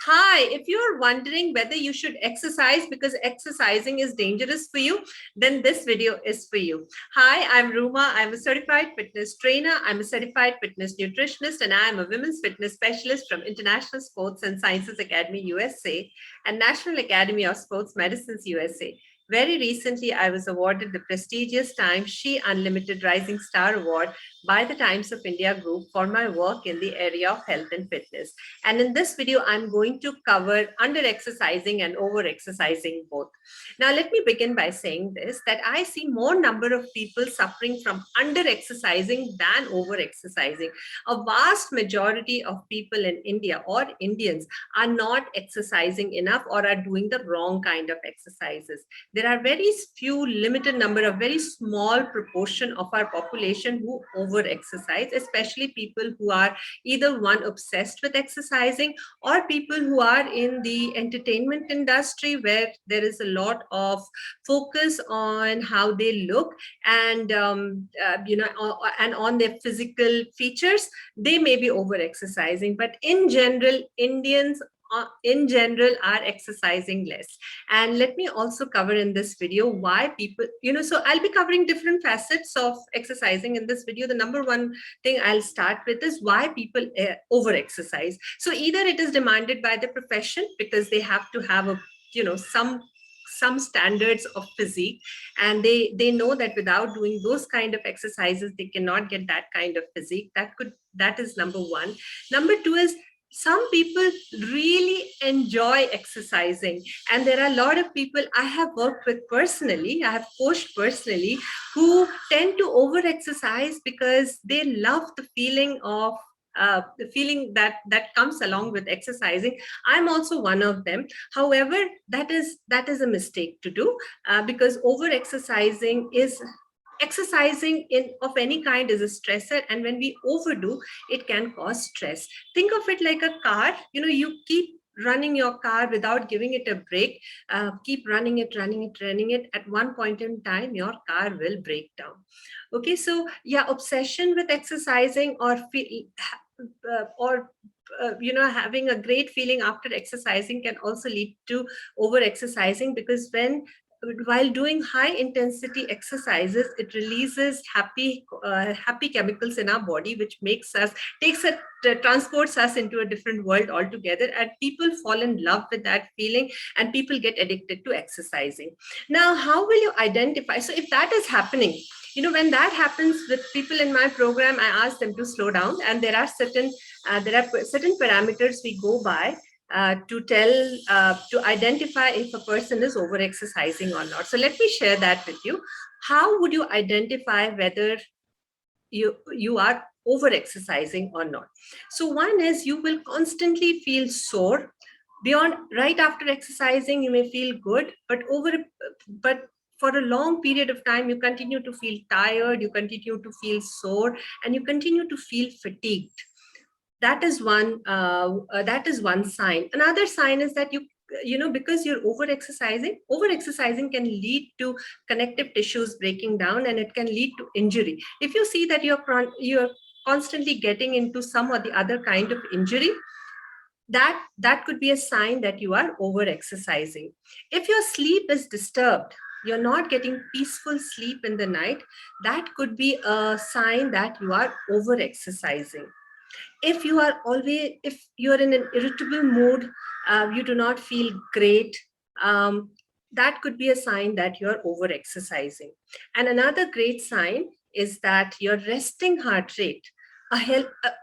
Hi, if you're wondering whether you should exercise because exercising is dangerous for you, then this video is for you. Hi, I'm Ruma. I'm a certified fitness trainer. I'm a certified fitness nutritionist, and I am a women's fitness specialist from International Sports and Sciences Academy USA and National Academy of Sports Medicines USA. Very recently, I was awarded the prestigious Times She Unlimited Rising Star Award by the Times of India Group for my work in the area of health and fitness. And in this video, I'm going to cover under exercising and over exercising both. Now, let me begin by saying this, that I see more number of people suffering from under exercising than over exercising. A vast majority of people in India or Indians are not exercising enough or are doing the wrong kind of exercises. There are very few limited number, a very small proportion of our population who over exercise, especially people who are either one obsessed with exercising or people who are in the entertainment industry where there is a lot of focus on how they look and and on their physical features. They may be over exercising, but in general, Indians in general are exercising less. And let me also cover in this video why people, so I'll be covering different facets of exercising in this video. The number one thing I'll start with is why people over exercise. So either it is demanded by the profession because they have to have a some standards of physique, and they know that without doing those kind of exercises they cannot get that kind of physique. That is number one. Number two is some people really enjoy exercising, and there are a lot of people I have worked with personally, I have coached personally, who tend to over exercise because they love the feeling of the feeling that comes along with exercising. I'm also one of them. However, that is a mistake to do, because over exercising in of any kind is a stressor, and when we overdo, it can cause stress. Think of it like a car. You keep running your car without giving it a break. Keep running it. At one point in time, your car will break down. Okay, so yeah, obsession with exercising or having a great feeling after exercising can also lead to over exercising, because while doing high intensity exercises, it releases happy chemicals in our body, which transports us into a different world altogether, and people fall in love with that feeling, and people get addicted to exercising. Now, how will you identify? So if that is happening, when that happens with people in my program, I ask them to slow down, and there are certain parameters we go by to identify if a person is over exercising or not. So let me share that with you. How would you identify whether you are over exercising or not? So one is, you will constantly feel sore. Right after exercising, you may feel good, but for a long period of time, you continue to feel tired, you continue to feel sore, and you continue to feel fatigued. That is one sign. Another sign is that because you're over exercising can lead to connective tissues breaking down, and it can lead to injury. If you see that you're constantly getting into some or the other kind of injury, that could be a sign that you are over exercising. If your sleep is disturbed, you're not getting peaceful sleep in the night, that could be a sign that you are over exercising. If you're in an irritable mood, you do not feel great, that could be a sign that you're over exercising. And another great sign is that your resting heart rate,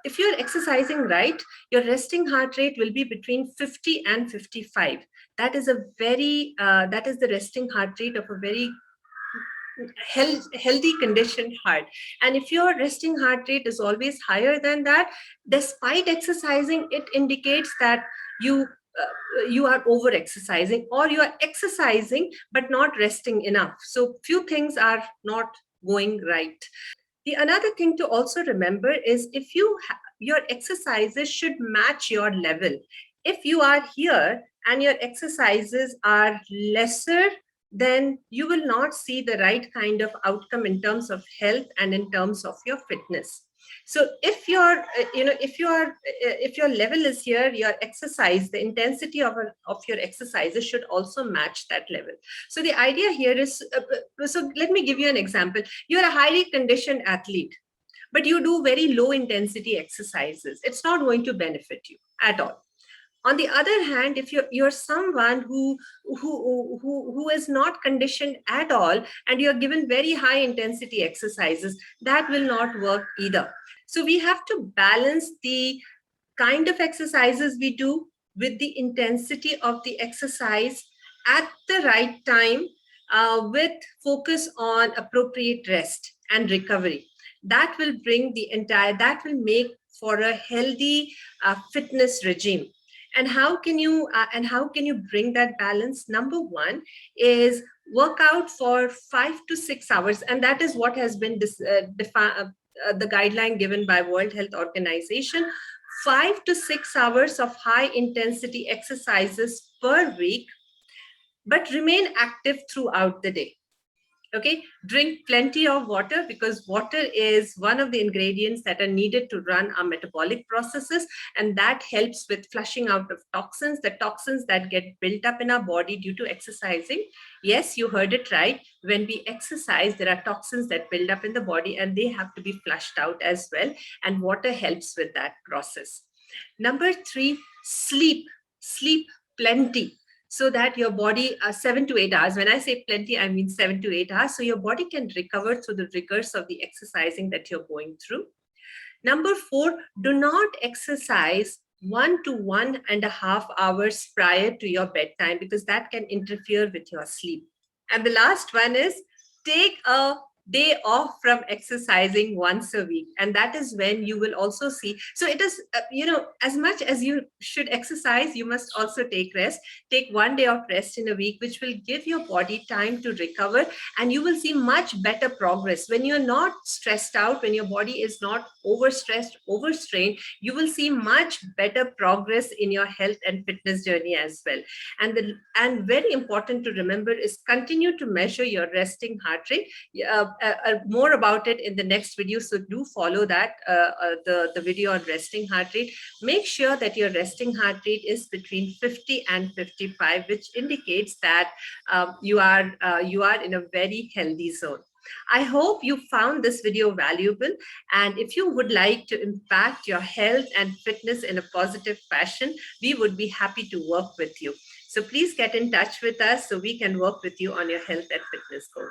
if you're exercising right, your resting heart rate will be between 50 and 55. That is the resting heart rate of a very healthy conditioned heart. And if your resting heart rate is always higher than that, despite exercising, it indicates that you are over exercising, or you are exercising but not resting enough. So few things are not going right. The another thing to also remember is, if your exercises should match your level. If you are here and your exercises are lesser, then you will not see the right kind of outcome in terms of health and in terms of your fitness. So if if your level is here, your exercise, the intensity of your exercises should also match that level. So the idea here is, so let me give you an example. You're a highly conditioned athlete, but you do very low intensity exercises. It's not going to benefit you at all. On the other hand, if you're someone who is not conditioned at all, and you're given very high intensity exercises, that will not work either. So we have to balance the kind of exercises we do with the intensity of the exercise at the right time, with focus on appropriate rest and recovery. That will make for a healthy fitness regime. And how can you bring that balance? Number one is work out for 5 to 6 hours, and that is what has been the guideline given by World Health Organization. 5 to 6 hours of high intensity exercises per week, but remain active throughout the day. Okay, drink plenty of water, because water is one of the ingredients that are needed to run our metabolic processes, and that helps with flushing out of toxins, the toxins that get built up in our body due to exercising. Yes, you heard it right. When we exercise, there are toxins that build up in the body, and they have to be flushed out as well, and water helps with that process. Number three, sleep plenty, so that your body, 7 to 8 hours. When I say plenty, I mean 7 to 8 hours. So your body can recover through the rigors of the exercising that you're going through. Number four, do not exercise 1 to 1.5 hours prior to your bedtime, because that can interfere with your sleep. And the last one is, take a day off from exercising once a week, and that is when you will also see. So it is, as much as you should exercise, you must also take rest. Take one day of rest in a week, which will give your body time to recover, and you will see much better progress. When you're not stressed out, when your body is not overstressed, overstrained, you will see much better progress in your health and fitness journey as well. And very important to remember is, continue to measure your resting heart rate. More about it in the next video, so do follow that, the video on resting heart rate. Make sure that your resting heart rate is between 50 and 55, which indicates that you are in a very healthy zone. I hope you found this video valuable, and if you would like to impact your health and fitness in a positive fashion, we would be happy to work with you. So please get in touch with us so we can work with you on your health and fitness goals.